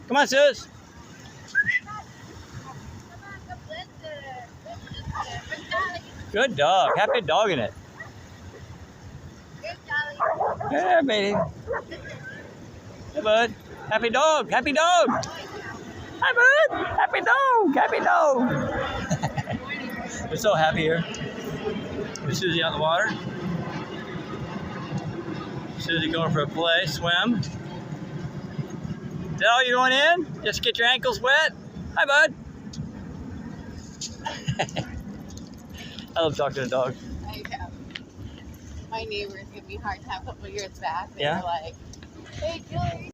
Come on, Sus. Good dog. Happy dogging it. Yeah, baby. Hey, bud. Happy dog. Happy dog. Hi, bud. Happy dog. Happy dog. We're so happy here. With Susie out in the water. Susie going for a play, swim. Is that all you're going in? Just get your ankles wet? Hi, bud. I love talking to dogs. I know. My neighbors gave me a hard time a couple years back. They Yeah? were like, hey, Julie.